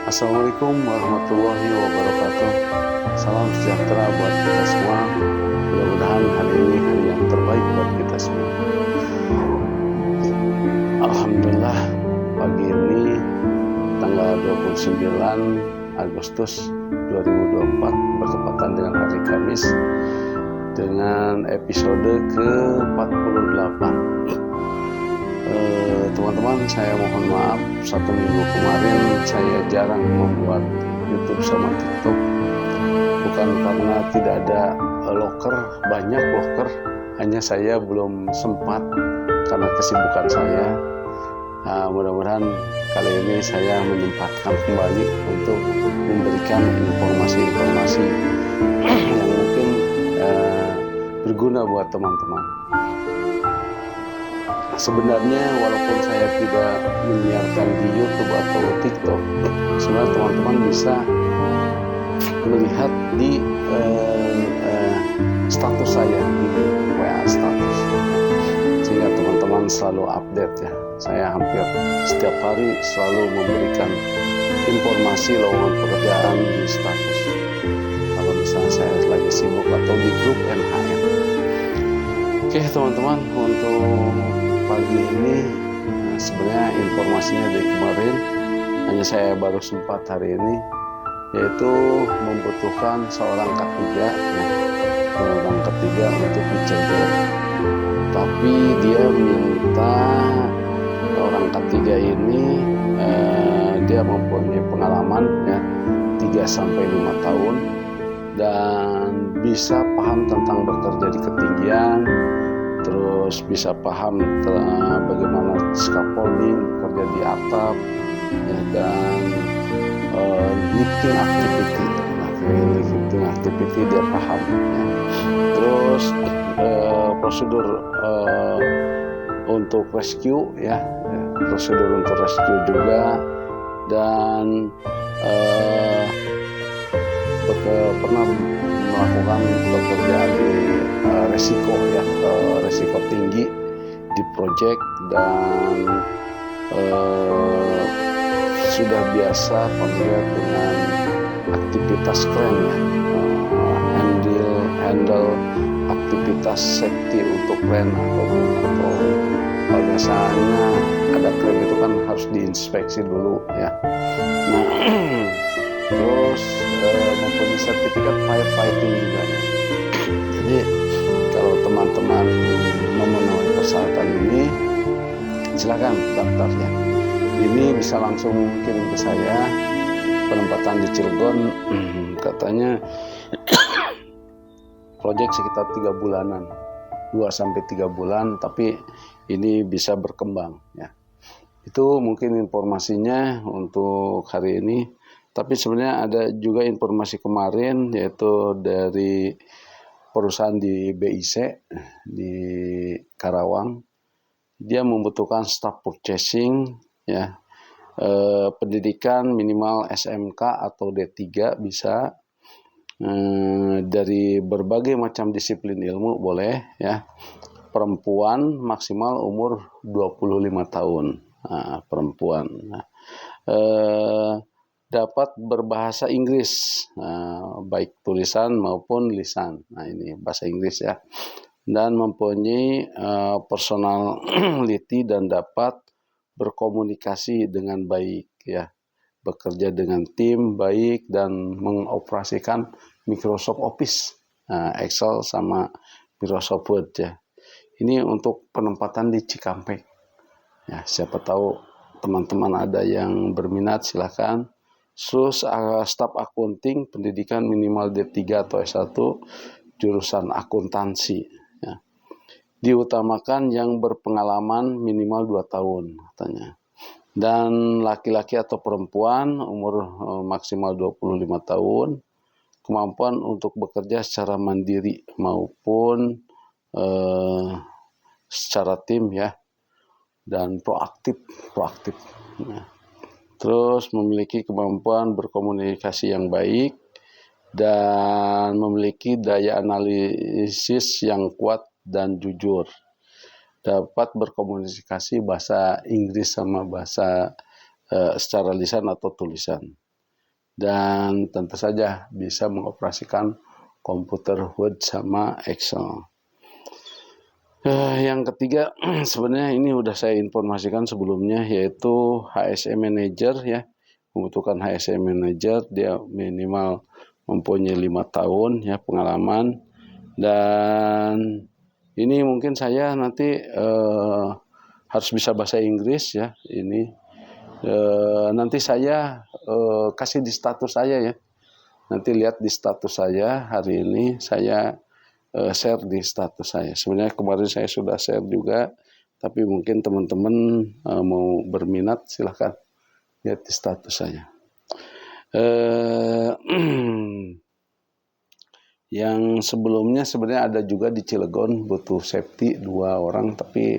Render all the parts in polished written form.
Assalamualaikum warahmatullahi wabarakatuh. Salam sejahtera buat kita semua. Mudah-mudahan hari ini hari yang terbaik buat kita semua. Alhamdulillah, pagi ini tanggal 29 Agustus 2024 bertepatan dengan hari Kamis dengan episode ke-48. Teman-teman, saya mohon maaf, 1 minggu kemarin saya jarang membuat YouTube sama TikTok, bukan karena tidak ada loker, banyak loker, hanya saya belum sempat karena kesibukan saya. Mudah-mudahan kali ini saya menyempatkan kembali untuk memberikan informasi-informasi yang mungkin berguna buat teman-teman. Sebenarnya walaupun saya tidak menyiarkan di YouTube atau TikTok, sebenarnya teman-teman bisa melihat di status saya di WA status, sehingga teman-teman selalu update ya. Saya hampir setiap hari selalu memberikan informasi lowongan pekerjaan di status. Kalau misalnya saya lagi sibuk atau di grup NHN. Oke teman-teman, untuk pagi ini sebenarnya informasinya dari kemarin, hanya saya baru sempat hari ini, yaitu membutuhkan seorang ketiga untuk dijaga. Tapi dia minta orang ketiga ini dia mempunyai pengalaman ya 3-5 tahun dan bisa paham tentang bekerja di ketinggian, terus bisa paham bagaimana scaffolding, bekerja di atap ya, dan lifting activity dia paham ya. Terus prosedur untuk rescue ya, prosedur untuk rescue juga, dan pernah melakukan bekerja di resiko tinggi di project, dan sudah biasa familiar dengan aktivitas keren ya, handle aktivitas safety untuk kren atau kalau biasanya ada kren itu kan harus diinspeksi dulu ya. Nah, terus mempunyai sertifikat firefighting juga ya. Jadi kalau teman-teman memenuhi persyaratan ini, silakan daftar ya. Ini bisa langsung kirim ke saya. Penempatan di Cilegon katanya proyek sekitar 3 bulanan, 2-3 bulan, tapi ini bisa berkembang ya. Itu mungkin informasinya untuk hari ini. Tapi sebenarnya ada juga informasi kemarin, yaitu dari perusahaan di BIC di Karawang. Dia membutuhkan staff purchasing ya, pendidikan minimal SMK atau D3 bisa, dari berbagai macam disiplin ilmu boleh ya. Perempuan maksimal umur 25 tahun. Perempuan. Dapat berbahasa Inggris, baik tulisan maupun lisan. Nah ini bahasa Inggris ya. Dan mempunyai personality dan dapat berkomunikasi dengan baik ya. Bekerja dengan tim baik dan mengoperasikan Microsoft Office, Excel sama Microsoft Word ya. Ini untuk penempatan di Cikampek. Ya, siapa tahu teman-teman ada yang berminat, silakan. Terus staf akunting pendidikan minimal D3 atau S1 jurusan akuntansi ya. Diutamakan yang berpengalaman minimal 2 tahun katanya. Dan laki-laki atau perempuan umur maksimal 25 tahun, kemampuan untuk bekerja secara mandiri maupun secara tim ya, dan proaktif ya. Terus memiliki kemampuan berkomunikasi yang baik dan memiliki daya analisis yang kuat dan jujur. Dapat berkomunikasi bahasa Inggris sama bahasa secara lisan atau tulisan. dan tentu saja bisa mengoperasikan komputer Word sama Excel. Yang ketiga, sebenarnya ini udah saya informasikan sebelumnya, yaitu HSE Manager ya. Membutuhkan HSE Manager, dia minimal mempunyai 5 tahun ya pengalaman. Dan ini mungkin saya nanti harus bisa bahasa Inggris ya. Ini nanti saya kasih di status saya ya. Nanti lihat di status saya hari ini, saya share di status saya. Sebenarnya kemarin saya sudah share juga, tapi mungkin teman-teman mau berminat silahkan lihat di status saya. Yang sebelumnya sebenarnya ada juga di Cilegon butuh safety 2 orang, tapi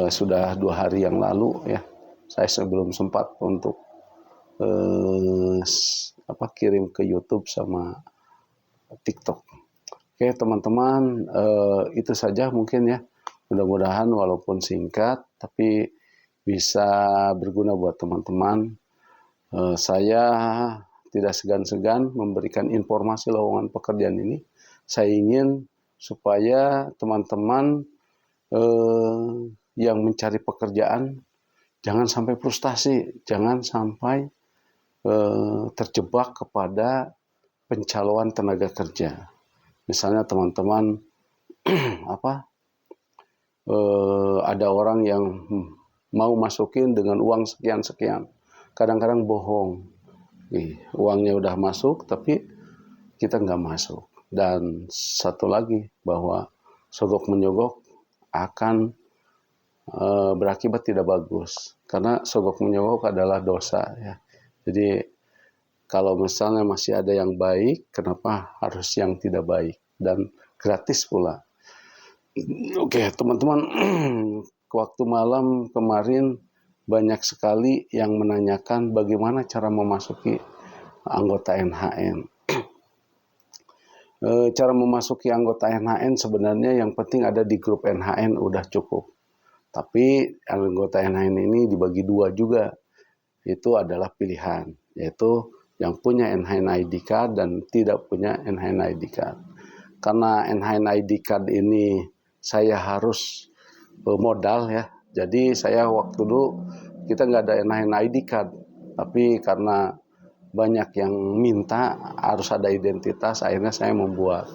sudah 2 hari yang lalu ya. Saya sebelum sempat untuk kirim ke YouTube sama TikTok. Oke teman-teman, itu saja mungkin ya. Mudah-mudahan walaupun singkat, tapi bisa berguna buat teman-teman. Saya tidak segan-segan memberikan informasi lowongan pekerjaan ini. Saya ingin supaya teman-teman yang mencari pekerjaan jangan sampai frustasi, jangan sampai terjebak kepada pencalonan tenaga kerja. Misalnya teman-teman ada orang yang mau masukin dengan uang sekian-sekian. Kadang-kadang bohong. Uangnya udah masuk tapi kita nggak masuk. Dan satu lagi bahwa sogok menyogok akan berakibat tidak bagus. Karena sogok menyogok adalah dosa ya. Jadi kalau misalnya masih ada yang baik, kenapa harus yang tidak baik? Dan gratis pula. Oke, teman-teman, waktu malam kemarin banyak sekali yang menanyakan bagaimana cara memasuki anggota NHN. Cara memasuki anggota NHN sebenarnya yang penting ada di grup NHN udah cukup. Tapi anggota NHN ini dibagi 2 juga. Itu adalah pilihan, yaitu yang punya NHN ID card dan tidak punya NHN ID card. Karena NHN ID card ini saya harus modal ya. Jadi saya waktu dulu kita nggak ada NHN ID card, tapi karena banyak yang minta harus ada identitas, akhirnya saya membuat.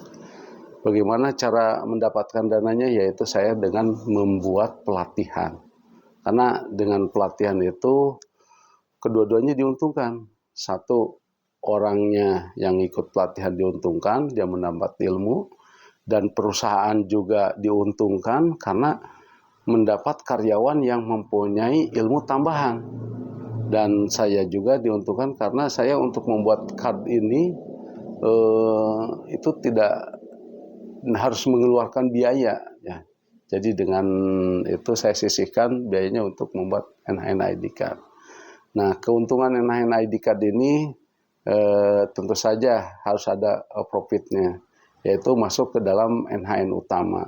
Bagaimana cara mendapatkan dananya? Yaitu saya dengan membuat pelatihan. Karena dengan pelatihan itu kedua-duanya diuntungkan. Satu, orangnya yang ikut pelatihan diuntungkan, dia mendapat ilmu, dan perusahaan juga diuntungkan karena mendapat karyawan yang mempunyai ilmu tambahan. Dan saya juga diuntungkan karena saya untuk membuat card ini itu tidak harus mengeluarkan biaya ya. Jadi dengan itu saya sisihkan biayanya untuk membuat NHN ID card. Nah, keuntungan NHN ID card ini tentu saja harus ada profitnya, yaitu masuk ke dalam NHN utama.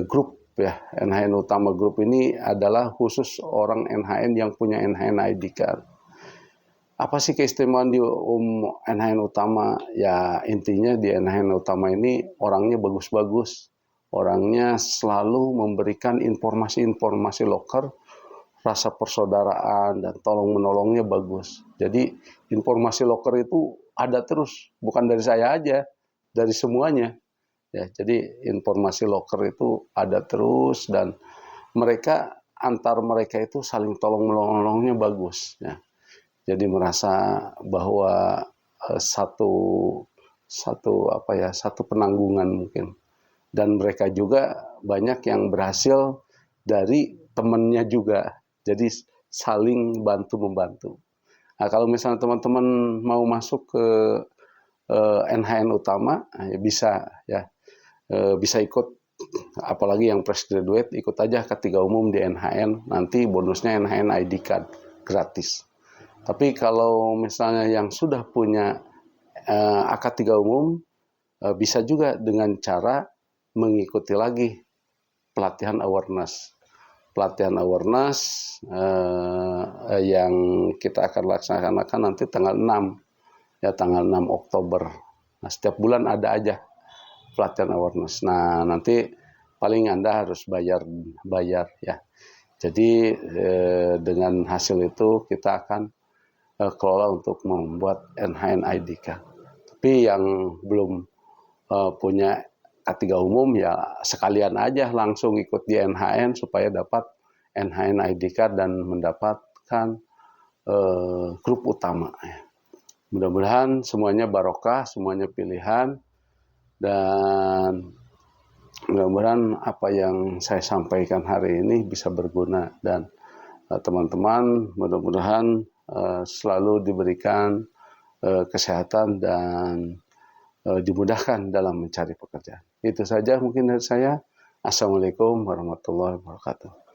Grup ya, NHN utama grup ini adalah khusus orang NHN yang punya NHN ID card. Apa sih keistimewaan di NHN utama? Ya intinya di NHN utama ini orangnya bagus-bagus. Orangnya selalu memberikan informasi-informasi loker, rasa persaudaraan dan tolong menolongnya bagus. Jadi informasi loker itu ada terus, bukan dari saya aja, dari semuanya. Ya, jadi informasi loker itu ada terus dan mereka antar mereka itu saling tolong menolongnya bagus. Ya. Jadi merasa bahwa satu penanggungan mungkin. Dan mereka juga banyak yang berhasil dari temannya juga. Jadi saling bantu-membantu. Nah, kalau misalnya teman-teman mau masuk ke NHN utama, ya bisa ya. Bisa ikut, apalagi yang fresh graduate, ikut aja K3 umum di NHN. Nanti bonusnya NHN ID card gratis. Tapi kalau misalnya yang sudah punya AK3 umum, bisa juga dengan cara mengikuti lagi pelatihan awareness. pelatihan awareness yang kita akan laksanakan nanti tanggal 6 ya, tanggal 6 Oktober. Nah, setiap bulan ada aja pelatihan awareness. Nah, nanti paling Anda harus bayar ya. Jadi dengan hasil itu kita akan kelola untuk membuat NHN ID card. Tapi yang belum punya K3 umum ya sekalian aja langsung ikut di NHN supaya dapat NHN ID card dan mendapatkan grup utama. Mudah-mudahan semuanya barokah, semuanya pilihan, dan mudah-mudahan apa yang saya sampaikan hari ini bisa berguna, dan teman-teman mudah-mudahan selalu diberikan kesehatan dan dimudahkan dalam mencari pekerjaan. Itu saja mungkin dari saya. Assalamualaikum warahmatullahi wabarakatuh.